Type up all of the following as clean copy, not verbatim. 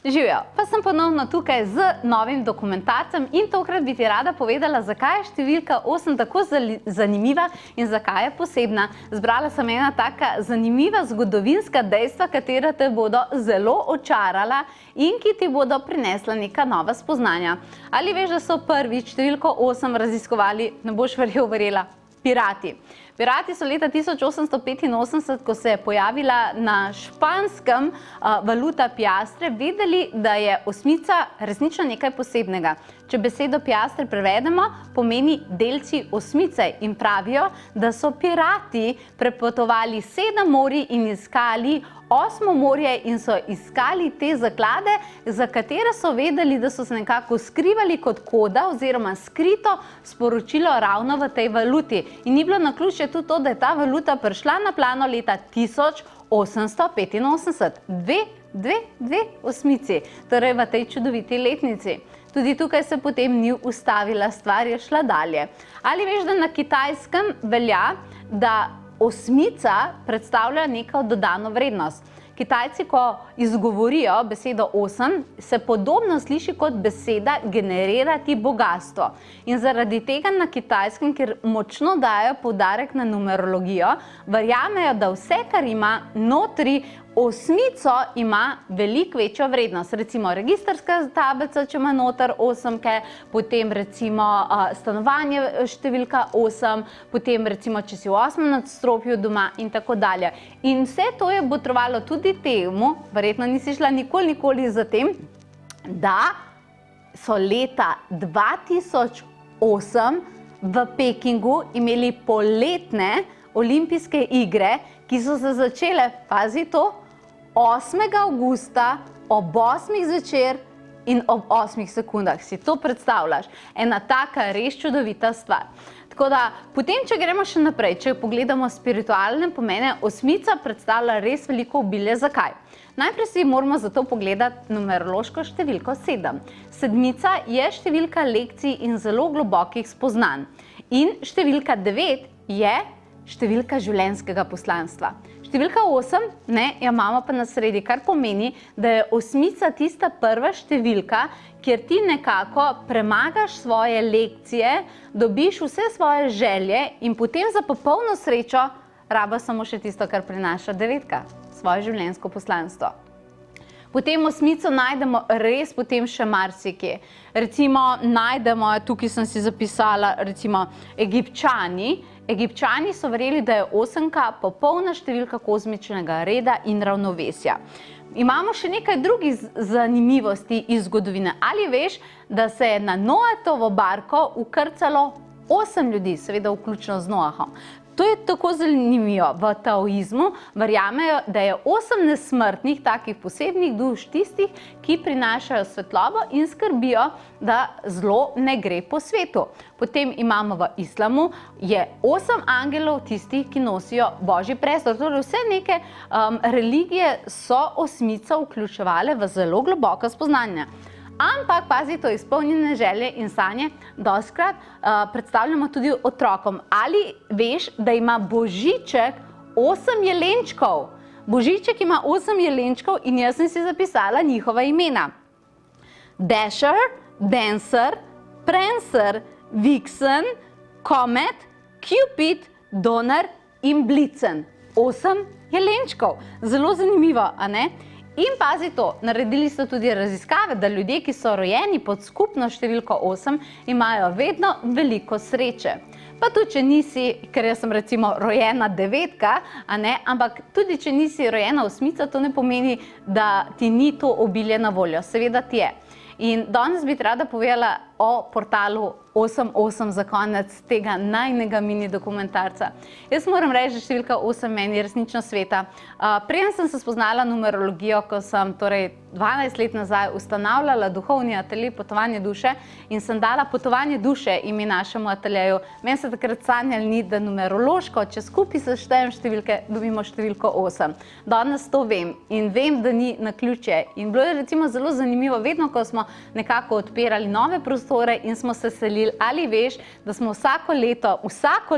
Živijo, pa sem ponovno tukaj z novim dokumentarcem in tokrat bi ti rada povedala, zakaj je številka 8 tako zanimiva in zakaj je posebna. Zbrala sem ena taka zanimiva zgodovinska dejstva, katera te bodo zelo očarala in ki ti bodo prinesla neka nova spoznanja. Ali veš, da so prvič številko 8 raziskovali, ne boš verjela, pirati. Pirati so leta 1885, ko se je pojavila na španskem valuta piastre, vedeli, da je osmica resnično nekaj posebnega. Če besedo piastre prevedemo, pomeni delci osmice in pravijo, da so pirati prepotovali 7 morij in iskali 8. morje in so iskali te zaklade, za katere so vedeli, da so se nekako skrivali kot koda oziroma skrito sporočilo ravno v tej valuti. In ni bilo naključje tudi to, da je ta valuta prišla na plano leta 1885. Dve osmici, torej v tej čudoviti letnici. Tudi tukaj se potem ni ustavila, stvar je šla dalje. Ali veš, da na Kitajskem velja, da osmica predstavlja neko dodano vrednost? Kitajci, ko izgovorijo besedo 8, se podobno sliši kot beseda generirati bogastvo. In zaradi tega na Kitajskem, ker močno dajo poudarek na numerologijo, verjamejo, da vse, kar ima notri osmico, ima veliko večjo vrednost. Recimo registrska tablica, če ima noter 8, potem recimo stanovanje številka 8, potem recimo, če si v 8. nadstropju doma in tako dalje. In vse to je botrovalo tudi temu, verjetno nisi šla nikoli za tem, da so leta 2008 v Pekingu imeli poletne olimpijske igre, ki so se začele, pazi to, 8. avgusta ob 8. zvečer in ob 8 sekundah. Si to predstavljaš? Ena taka res čudovita stvar. Tako da, potem, če gremo še naprej, če pogledamo spiritualne pomene, osmica predstavlja res veliko obilje. Zakaj? Najprej si moramo zato pogledati numerološko številko 7. Sedmica je številka lekcij in zelo globokih spoznanj. In številka 9 je številka življenjskega poslanstva. Številka 8 jo imamo pa na sredi, kar pomeni, da je osmica tista prva številka, kjer ti nekako premagaš svoje lekcije, dobiš vse svoje želje in potem za popolno srečo raba samo še tisto, kar prinaša 9, svoje življenjsko poslanstvo. Potem osmico najdemo res potem še marsikje. Recimo najdemo, tukaj sem si zapisala, recimo Egipčani. Egipčani so verjeli, da je 8 popolna številka kozmičnega reda in ravnovesja. Imamo še nekaj drugih zanimivosti iz zgodovine. Ali veš, da se je na Noetovo barko ukrcalo 8 ljudi, seveda vključno z Noahom? To je tako zanimivo. V taoizmu verjamejo, da je 8 nesmrtnih, takih posebnih duš tistih, ki prinašajo svetlobo in skrbijo, da zlo ne gre po svetu. Potem imamo v islamu, je 8 angelov tistih, ki nosijo Božji prestol. Torej vse neke religije so osmico vključevale v zelo globoka spoznanja. Ampak, pazi, to izpolnjene želje in sanje dostikrat predstavljamo tudi otrokom. Ali veš, da ima Božiček 8 jelenčkov? Božiček ima 8 jelenčkov in jaz sem si zapisala njihova imena. Dasher, Dancer, Prancer, Vixen, Comet, Cupid, Donner in Blitzen. 8 jelenčkov. Zelo zanimivo, a ne? In pazi to, naredili so tudi raziskave, da ljudje, ki so rojeni pod skupno številko 8, imajo vedno veliko sreče. Pa tudi, če nisi, ker jaz sem recimo rojena 9, ampak tudi, če nisi rojena osmica, to ne pomeni, da ti ni to obilje na voljo. Seveda ti je. In danes bi ti rada povedala o portalu 88 za konec tega najnega mini dokumentarca. Jaz moram reči, da številka 8 meni resnično sveta. Preden sem se spoznala numerologijo, ko sem 12 let nazaj ustanavljala duhovni atelje Potovanje duše in sem dala Potovanje duše ime našemu ateljeju, meni se takrat sanjalo ni, da numerološko, če skupaj seštejem številke, dobimo številko 8. Danes to vem in vem, da ni naključje. In bilo je recimo zelo zanimivo, vedno, ko smo nekako odpirali nove prostore in smo se selili, ali veš, da smo vsako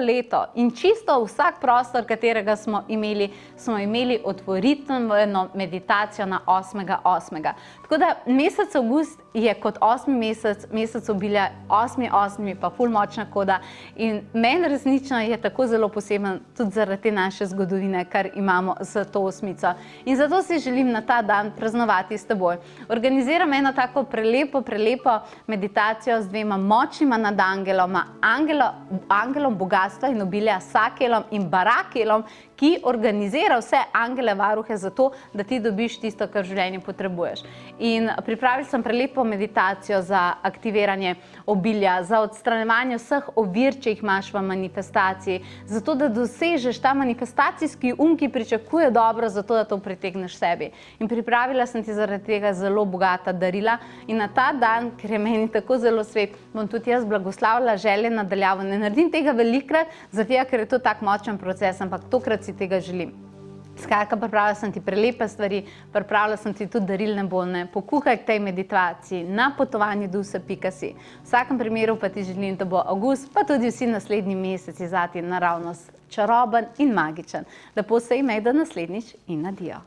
leto in čisto vsak prostor, katerega smo imeli otvoritveno meditacijo na 8.8. Tako da mesec avgust je kot 8. mesec, mesec obilja, 8. pa ful močna koda in meni resnično je tako zelo poseben tudi zaradi te naše zgodovine, kar imamo z to osmico. In zato si želim na ta dan praznovati s teboj. Organiziram eno tako prelepo meditacijo z dvema močnima nadangeloma, angelom bogatstva in obilja Sakelom in Barakelom, ki organizira vse angele varuhe za to, da ti dobiš tisto, kar v življenju potrebuješ. In pripravili sem prelepo meditacijo za aktiviranje obilja, za odstranjevanje vseh ovir, če jih imaš v manifestaciji, zato da dosežeš ta manifestacijski ki pričakuje dobro, zato da to pritegneš sebi. In pripravila sem ti zaradi tega zelo bogata darila in na ta dan, ker je meni tako zelo svet, bom tudi jaz blagoslavila želje nadaljavo. Ne naredim tega velikrat, zato ker je to tak močen proces, ampak tokrat si tega želim. Skratka, pripravila sem ti prelepe stvari, pripravila sem ti tudi darilne bolne, pokuhaj k tej meditaciji na potovanju duse.si. V vsakem primeru pa ti želim, da bo avgust, pa tudi vsi naslednji meseci zati naravnost čaroben in magičen. Lepo se imej do naslednjič in adijo.